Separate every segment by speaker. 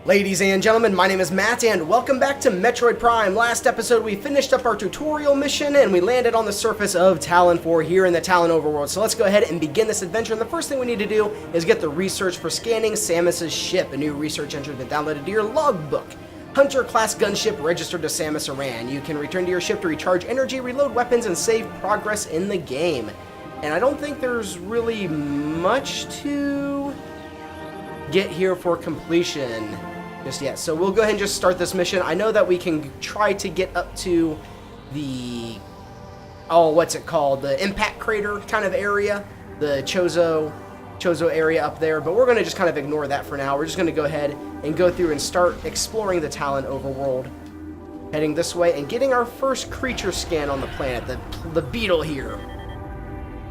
Speaker 1: Ladies and gentlemen, my name is Matt, and welcome back to Metroid Prime. Last episode, we finished up our tutorial mission, and we landed on the surface of Tallon IV here in the Tallon overworld. So let's go ahead and begin this adventure, and the first thing we need to do is get the research for scanning Samus's ship. A new research entry has been downloaded to your logbook. Hunter-class gunship registered to Samus Aran. You can return to your ship to recharge energy, reload weapons, and save progress in the game. And I don't think there's really much to get here for completion just yet. So we'll go ahead and just start this mission. I know that we can try to get up to the, what's it called? The impact crater kind of area, the Chozo area up there, but we're going to just kind of ignore that for now. We're just going to go ahead and go through and start exploring the Tallon overworld. Heading this way and getting our first creature scan on the planet, the beetle here.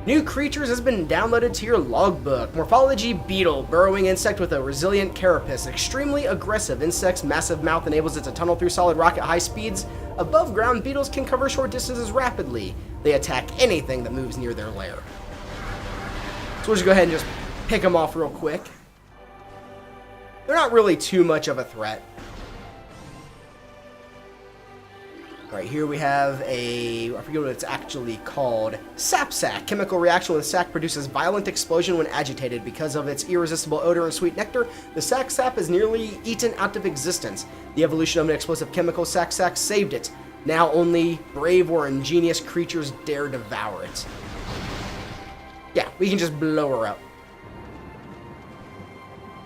Speaker 1: New creatures has been downloaded to your logbook. Morphology beetle, burrowing insect with a resilient carapace. Extremely aggressive insect's massive mouth enables it to tunnel through solid rock at high speeds. Above ground, beetles can cover short distances rapidly. They attack anything that moves near their lair. So we'll just go ahead and just pick them off real quick. They're not really too much of a threat. Right here we have I forget what it's actually called, sap sac. Chemical reaction with sac produces violent explosion when agitated. Because of its irresistible odor and sweet nectar, the sac sap is nearly eaten out of existence. The evolution of an explosive chemical sac saved it. Now only brave or ingenious creatures dare devour it. Yeah, we can just blow her up.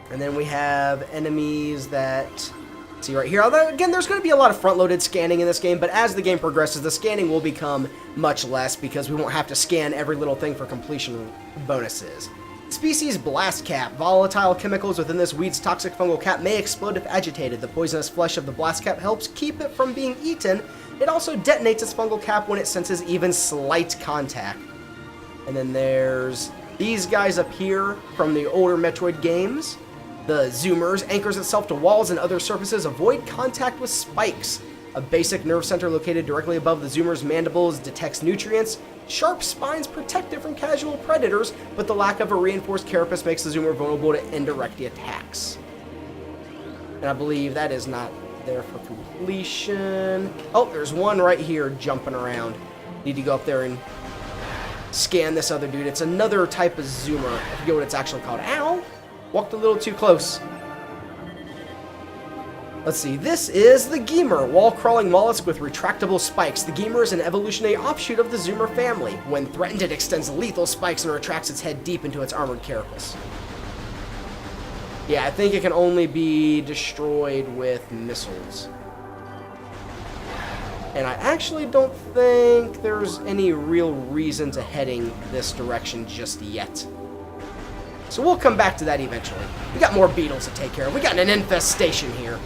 Speaker 1: And then we have enemies that... See right here, although again, there's going to be a lot of front-loaded scanning in this game, but as the game progresses, the scanning will become much less because we won't have to scan every little thing for completion bonuses. Species blast cap. Volatile chemicals within this weed's toxic fungal cap may explode if agitated. The poisonous flesh of the blast cap helps keep it from being eaten. It also detonates its fungal cap when it senses even slight contact. And then there's these guys up here from the older Metroid games. The Zoomers anchors itself to walls and other surfaces. Avoid contact with spikes. A basic nerve center located directly above the Zoomer's mandibles detects nutrients. Sharp spines protect it from casual predators, but the lack of a reinforced carapace makes the Zoomer vulnerable to indirect attacks. And I believe that is not there for completion. Oh, there's one right here jumping around. Need to go up there and scan this other dude. It's another type of Zoomer. I forget what it's actually called. Ow! Walked a little too close. Let's see. This is the Geemer, wall-crawling mollusk with retractable spikes. The Geemer is an evolutionary offshoot of the Zoomer family. When threatened, it extends lethal spikes and retracts its head deep into its armored carapace. Yeah, I think it can only be destroyed with missiles. And I actually don't think there's any real reason to heading this direction just yet. So we'll come back to that eventually. We got more beetles to take care of. We got an infestation here.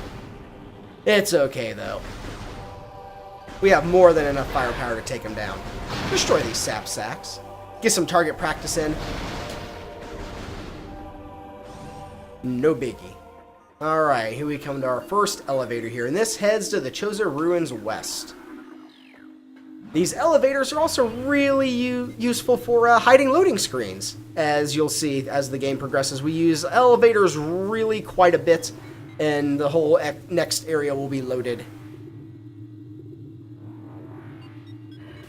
Speaker 1: It's okay, though. We have more than enough firepower to take them down. Destroy these sap sacks. Get some target practice in. No biggie. Alright, here we come to our first elevator here, and this heads to the Chozo Ruins West. These elevators are also really useful for hiding loading screens. As you'll see as the game progresses, we use elevators really quite a bit, and the whole next area will be loaded.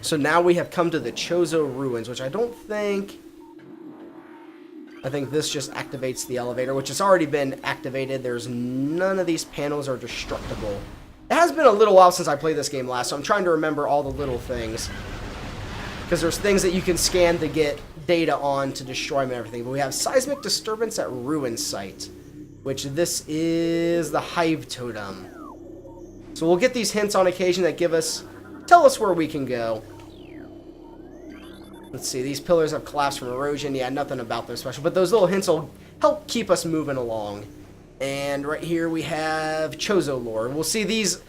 Speaker 1: So now we have come to the Chozo Ruins, which I think this just activates the elevator, which has already been activated. There's none of these panels are destructible. It has been a little while since I played this game last, so I'm trying to remember all the little things. Because there's things that you can scan to get data on to destroy them and everything. But we have seismic disturbance at ruin site, which this is the hive totem. So we'll get these hints on occasion that tell us where we can go. Let's see, these pillars have collapsed from erosion. Yeah, nothing about them special, but those little hints will help keep us moving along. And right here we have Chozo lore. We'll see these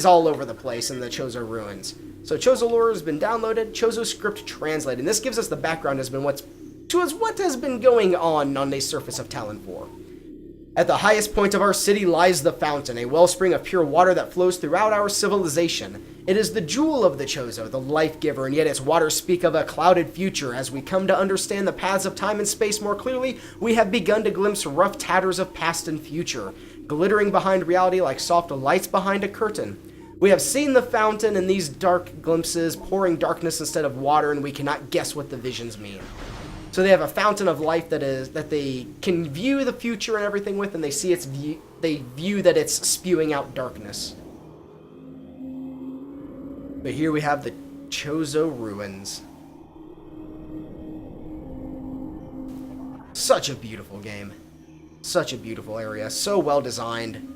Speaker 1: all over the place in the Chozo Ruins. So Chozo lore has been downloaded, Chozo script translated, and this gives us the background as what has been going on the surface of Tallon IV. At the highest point of our city lies the fountain, a wellspring of pure water that flows throughout our civilization. It is the jewel of the Chozo, the life giver, and yet its waters speak of a clouded future. As we come to understand the paths of time and space more clearly, we have begun to glimpse rough tatters of past and future. glittering behind reality like soft lights behind a curtain. We have seen the fountain in these dark glimpses, pouring darkness instead of water, and we cannot guess what the visions mean. So they have a fountain of life that they can view the future and everything with, and they see they view that it's spewing out darkness. But here we have the Chozo ruins. Such a beautiful game. Such a beautiful area. So well designed.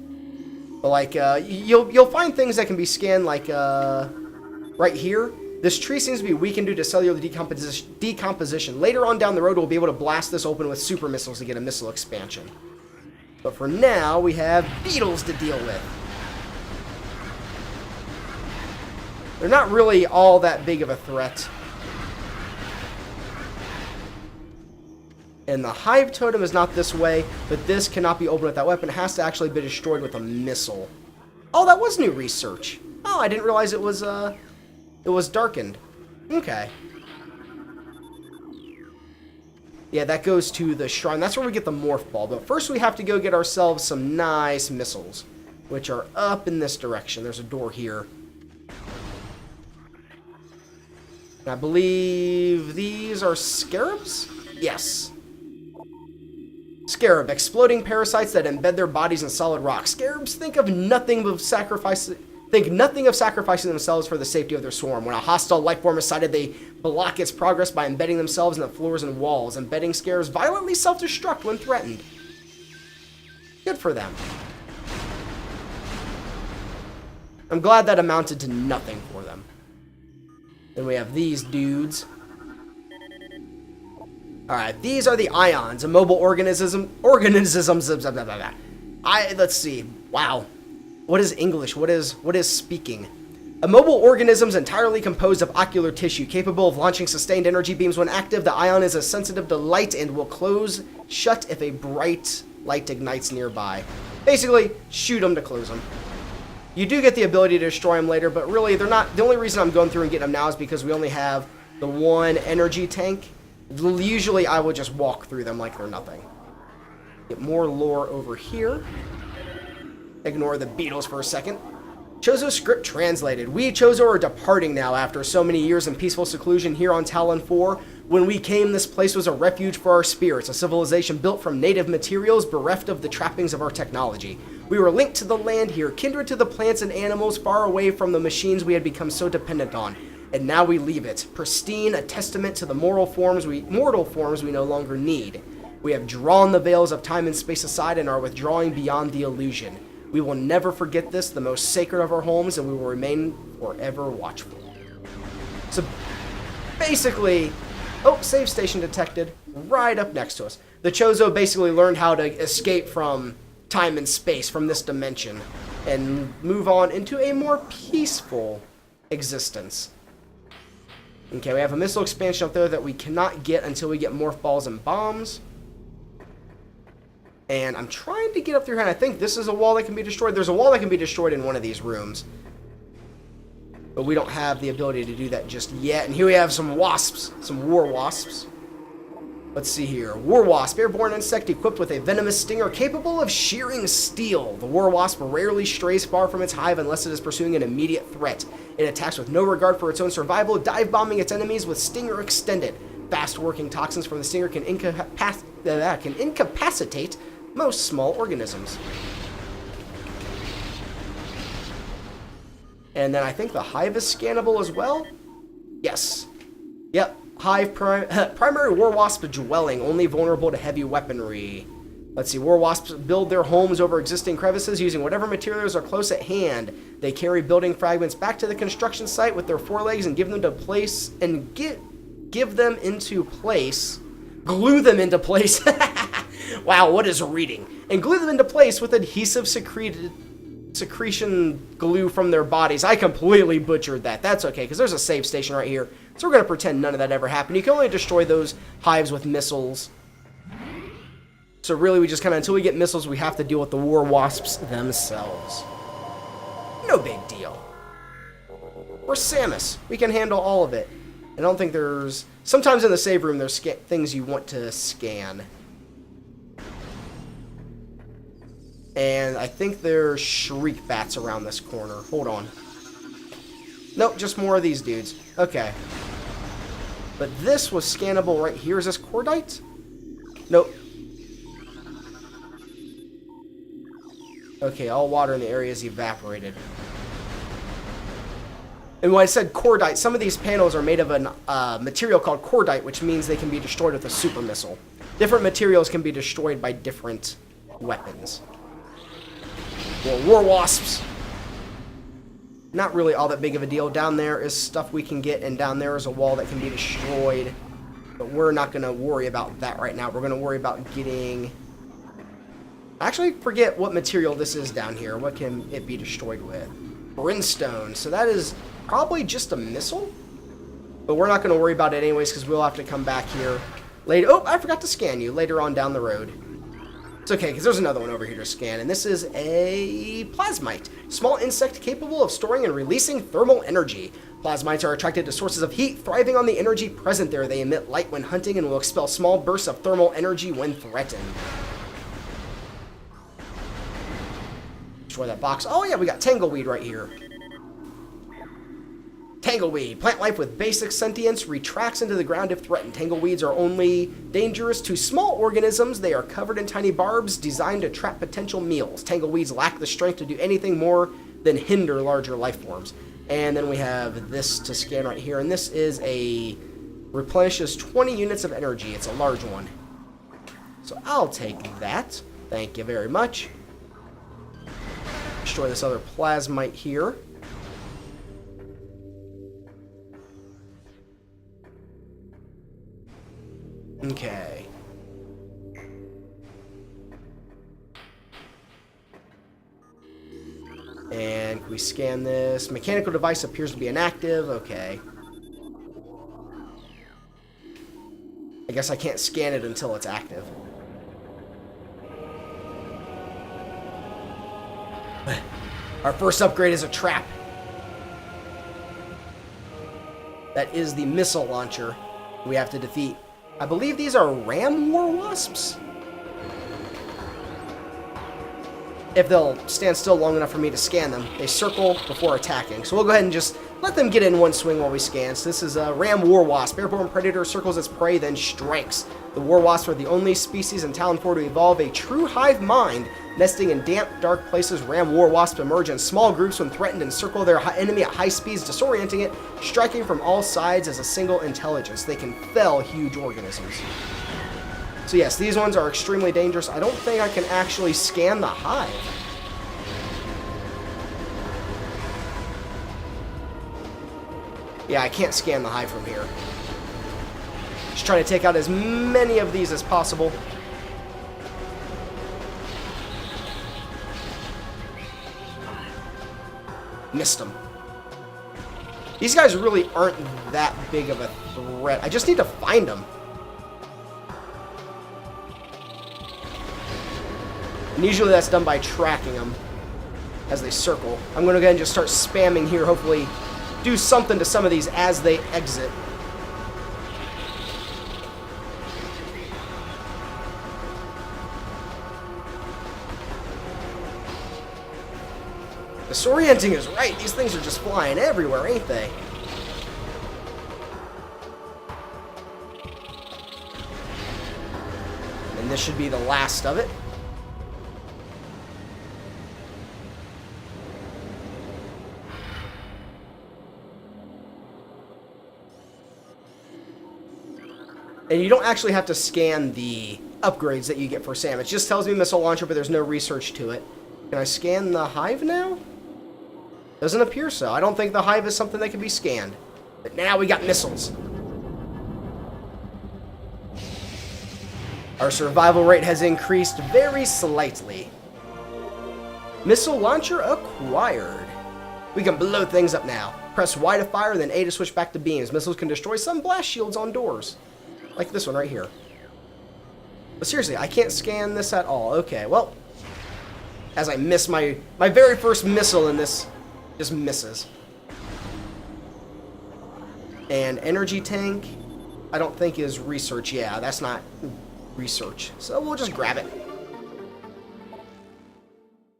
Speaker 1: But like, you'll find things that can be scanned, like right here. This tree seems to be weakened due to cellular decomposition. Later on down the road, we'll be able to blast this open with super missiles to get a missile expansion. But for now, we have beetles to deal with. They're not really all that big of a threat. And the hive totem is not this way, but this cannot be opened with that weapon. It has to actually be destroyed with a missile. Oh, that was new research. Oh, I didn't realize it was darkened. Okay. Yeah, that goes to the shrine. That's where we get the morph ball. But first we have to go get ourselves some nice missiles, which are up in this direction. There's a door here. And I believe these are scarabs? Yes. Scarab, exploding parasites that embed their bodies in solid rock. Scarabs think nothing of sacrificing themselves for the safety of their swarm. When a hostile life form is sighted, they block its progress by embedding themselves in the floors and walls. Embedding scarabs violently self-destruct when threatened. Good for them. I'm glad that amounted to nothing for them. Then we have these dudes. Alright, these are the ions, immobile organisms. Let's see. Wow. What is English? What is speaking? Immobile organisms entirely composed of ocular tissue, capable of launching sustained energy beams when active. The ion is as sensitive to light and will close shut if a bright light ignites nearby. Basically, shoot them to close them. You do get the ability to destroy them later, but really, they're not. The only reason I'm going through and getting them now is because we only have the one energy tank. Usually, I would just walk through them like they're nothing. Get more lore over here. Ignore the beetles for a second. Chozo script translated. We Chozo are departing now after so many years in peaceful seclusion here on Tallon IV. When we came, this place was a refuge for our spirits, a civilization built from native materials, bereft of the trappings of our technology. We were linked to the land here, kindred to the plants and animals, far away from the machines we had become so dependent on. And now we leave it, pristine, a testament to the mortal forms we no longer need. We have drawn the veils of time and space aside and are withdrawing beyond the illusion. We will never forget this, the most sacred of our homes, and we will remain forever watchful. So, basically, oh, save station detected, right up next to us. The Chozo basically learned how to escape from time and space, from this dimension, and move on into a more peaceful existence. Okay, we have a missile expansion up there that we cannot get until we get morph balls and bombs. And I'm trying to get up through here, and I think this is a wall that can be destroyed. There's a wall that can be destroyed in one of these rooms. But we don't have the ability to do that just yet. And here we have some wasps, some war wasps. Let's see here. War wasp, airborne insect equipped with a venomous stinger capable of shearing steel. The war wasp rarely strays far from its hive unless it is pursuing an immediate threat. It attacks with no regard for its own survival, dive bombing its enemies with stinger extended. Fast-working toxins from the stinger can incapacitate most small organisms. And then I think the hive is scannable as well? Yes. Yep. Hive primary war wasp dwelling, only vulnerable to heavy weaponry. Let's see, war wasps build their homes over existing crevices using whatever materials are close at hand. They carry building fragments back to the construction site with their forelegs and give them to place and give them into place. Glue them into place. Wow, what is reading? And glue them into place with adhesive secretion glue from their bodies. I completely butchered that. That's okay, because there's a save station right here. So we're going to pretend none of that ever happened. You can only destroy those hives with missiles. So really, we just kind of, until we get missiles, we have to deal with the war wasps themselves. No big deal. We're Samus. We can handle all of it. I don't think there's... Sometimes in the save room, there's things you want to scan. And I think there's shriek bats around this corner. Hold on. Nope, just more of these dudes. Okay. But this was scannable right here. Is this cordite? Nope. Okay, all water in the area is evaporated. And when I said cordite, some of these panels are made of a material called cordite, which means they can be destroyed with a super missile. Different materials can be destroyed by different weapons. Well, war wasps. Not really all that big of a deal. Down there is stuff we can get, and down there is a wall that can be destroyed. But we're not going to worry about that right now. We're going to worry about getting... Actually, forget what material this is down here. What can it be destroyed with? Brimstone. So that is probably just a missile. But we're not going to worry about it anyways, because we'll have to come back here later. Oh, I forgot to scan you later on down the road. It's okay, because there's another one over here to scan, and this is a plasmite. Small insect capable of storing and releasing thermal energy. Plasmites are attracted to sources of heat, thriving on the energy present there. They emit light when hunting and will expel small bursts of thermal energy when threatened. Destroy that box. Oh yeah, we got tangleweed right here. Tangleweed. Plant life with basic sentience retracts into the ground if threatened. Tangleweeds are only dangerous to small organisms. They are covered in tiny barbs designed to trap potential meals. Tangleweeds lack the strength to do anything more than hinder larger life forms. And then we have this to scan right here. And this is a... replenishes 20 units of energy. It's a large one. So I'll take that. Thank you very much. Destroy this other plasmite here. Okay. And can we scan this? Mechanical device appears to be inactive. Okay. I guess I can't scan it until it's active. Our first upgrade is a trap. That is the missile launcher we have to defeat. I believe these are ram war wasps. If they'll stand still long enough for me to scan them, they circle before attacking. So we'll go ahead and just let them get in one swing while we scan. So this is a ram war wasp. Airborne predator circles its prey, then strikes. The war wasps are the only species in Tallon IV to evolve a true hive mind. Nesting in damp, dark places, ram war wasps emerge in small groups when threatened and circle their enemy at high speeds, disorienting it, striking from all sides as a single intelligence. They can fell huge organisms. So yes, these ones are extremely dangerous. I don't think I can actually scan the hive. Yeah, I can't scan the hive from here. Just trying to take out as many of these as possible. Missed them. These guys really aren't that big of a threat. I just need to find them. And usually that's done by tracking them as they circle. I'm going to go ahead and just start spamming here. Hopefully do something to some of these as they exit. Disorienting is right. These things are just flying everywhere, ain't they? And this should be the last of it. And you don't actually have to scan the upgrades that you get for Sam. It just tells me missile launcher, but there's no research to it. Can I scan the hive now? Doesn't appear so. I don't think the hive is something that can be scanned. But now we got missiles. Our survival rate has increased very slightly. Missile launcher acquired. We can blow things up now. Press Y to fire, then A to switch back to beams. Missiles can destroy some blast shields on doors. Like this one right here. But seriously, I can't scan this at all. Okay, well, as I miss my very first missile in this, just misses. And energy tank, I don't think is research. Yeah, that's not research. So we'll just grab it.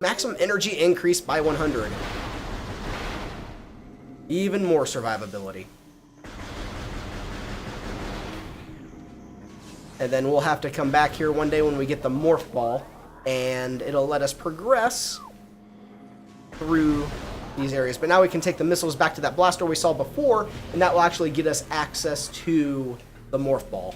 Speaker 1: Maximum energy increased by 100. Even more survivability. And then we'll have to come back here one day when we get the Morph Ball, and it'll let us progress through these areas. But now we can take the missiles back to that blast door we saw before, and that will actually get us access to the Morph Ball.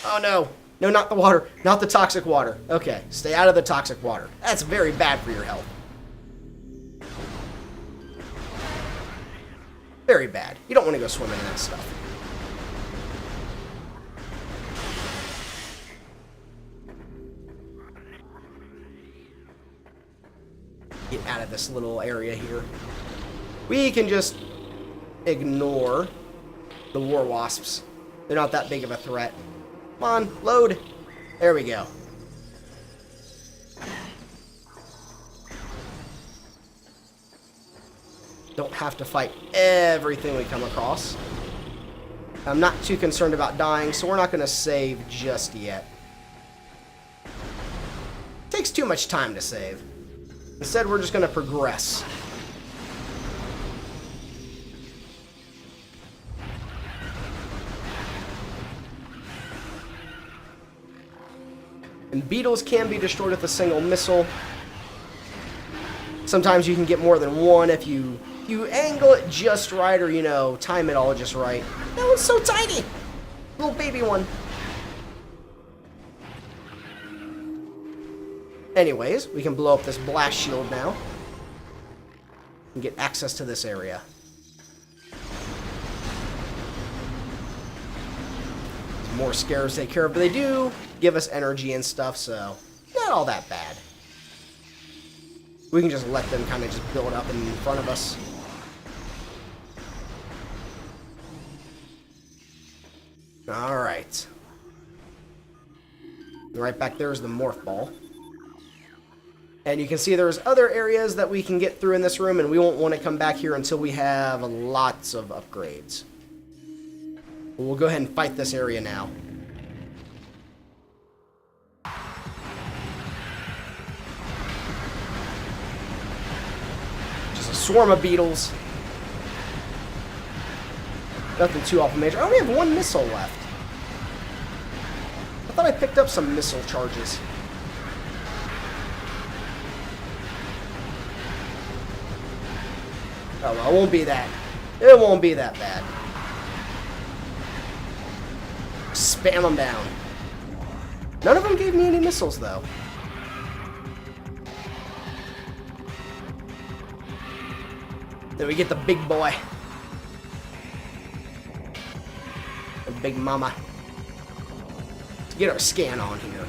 Speaker 1: Oh no. No, not the water. Not the toxic water. Okay, stay out of the toxic water. That's very bad for your health. Very bad. You don't want to go swimming in that stuff. Get out of this little area here. We can just ignore the war wasps. They're not that big of a threat. Come on, load. There we go. Don't have to fight everything we come across. I'm not too concerned about dying, so we're not going to save just yet. Takes too much time to save. Instead, we're just going to progress. And beetles can be destroyed with a single missile. Sometimes you can get more than one if you angle it just right, or, you know, time it all just right. That one's so tiny! Little baby one. Anyways, we can blow up this blast shield now. And get access to this area. Some more scares to take care of, but they do give us energy and stuff, so not all that bad. We can just let them kind of just build up in front of us. Alright. Right back there is the Morph Ball. And you can see there's other areas that we can get through in this room, and we won't want to come back here until we have lots of upgrades. We'll go ahead and fight this area now. Just a swarm of beetles. Nothing too awful major. I only have one missile left. I thought I picked up some missile charges. Oh, well, it won't be that. It won't be that bad. Spam them down. None of them gave me any missiles, though. Then we get the big boy. The big mama. Let's get our scan on here.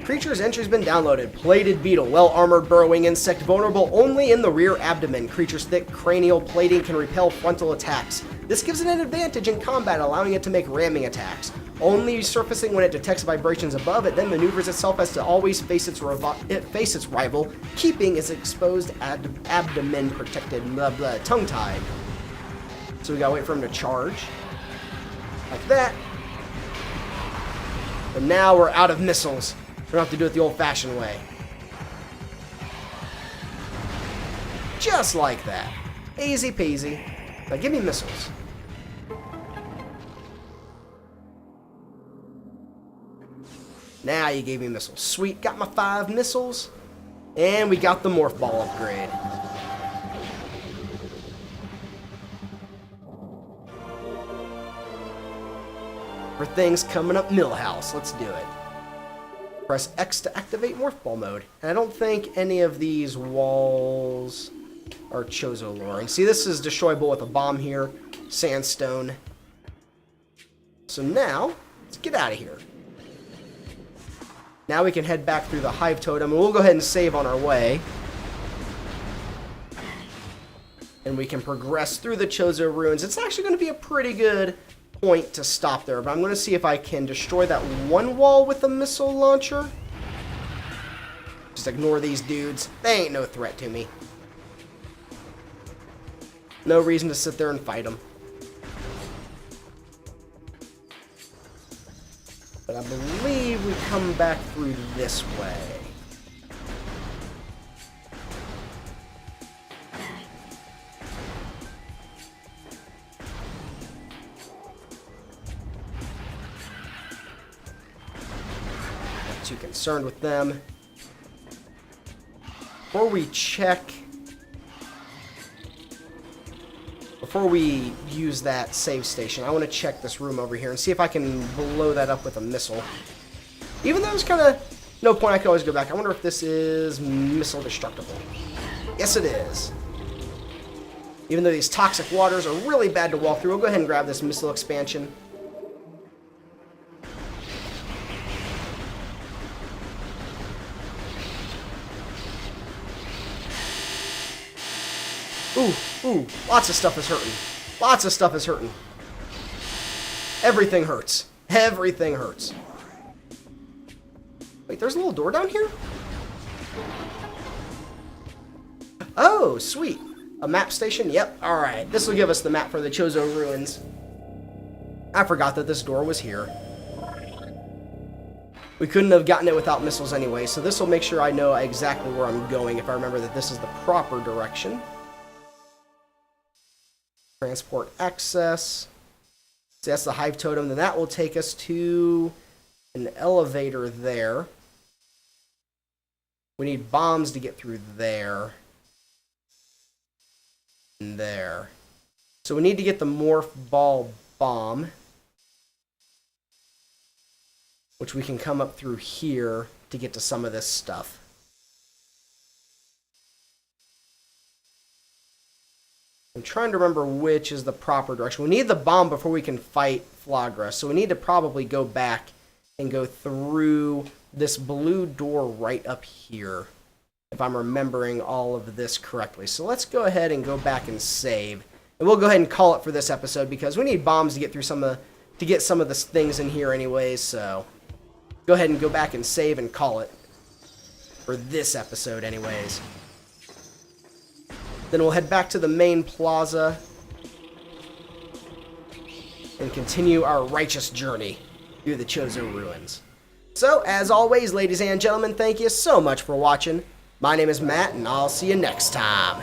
Speaker 1: Creature's entry's been downloaded. Plated beetle, well-armored burrowing insect, vulnerable only in the rear abdomen. Creature's thick cranial plating can repel frontal attacks. This gives it an advantage in combat, allowing it to make ramming attacks. Only surfacing when it detects vibrations above it, then maneuvers itself as to always face its rival, keeping its exposed abdomen protected, tongue-tied. So we gotta wait for him to charge. Like that. And now we're out of missiles. We don't have to do it the old-fashioned way. Just like that. Easy peasy. Now give me missiles. Now you gave me missiles. Sweet, got my 5 missiles. And we got the Morph Ball upgrade. For things coming up Millhouse. Let's do it. Press X to activate Morph Ball mode. And I don't think any of these walls are Chozo lore. And see, this is destroyable with a bomb here. Sandstone. So now, let's get out of here. Now we can head back through the Hive Totem, and we'll go ahead and save on our way. And we can progress through the Chozo ruins. It's actually going to be a pretty good point to stop there, but I'm going to see if I can destroy that one wall with a missile launcher. Just ignore these dudes. They ain't no threat to me. No reason to sit there and fight them. But I believe we come back through this way. Not too concerned with them. Before we use that save station, I want to check this room over here and see if I can blow that up with a missile. Even though there's kind of no point, I can always go back. I wonder if this is missile destructible. Yes, it is. Even though these toxic waters are really bad to walk through, we'll go ahead and grab this missile expansion. Ooh, lots of stuff is hurting. Lots of stuff is hurting. Everything hurts. Everything hurts. Wait, there's a little door down here? Oh, sweet. A map station? Yep. Alright, this will give us the map for the Chozo ruins. I forgot that this door was here. We couldn't have gotten it without missiles anyway, so this will make sure I know exactly where I'm going if I remember that this is the proper direction. Transport access. So that's the hive totem. Then that will take us to an elevator there. We need bombs to get through there. And there. So we need to get the morph ball bomb, which we can come up through here to get to some of this stuff. I'm trying to remember which is the proper direction. We need the bomb before we can fight Flagra, so we need to probably go back and go through this blue door right up here, if I'm remembering all of this correctly. So let's go ahead and go back and save. And we'll go ahead and call it for this episode, because we need bombs to get through some of the things in here anyways, so go ahead and go back and save and call it for this episode anyways. Then we'll head back to the main plaza and continue our righteous journey through the Chozo ruins. So, as always, ladies and gentlemen, thank you so much for watching. My name is Matt, and I'll see you next time.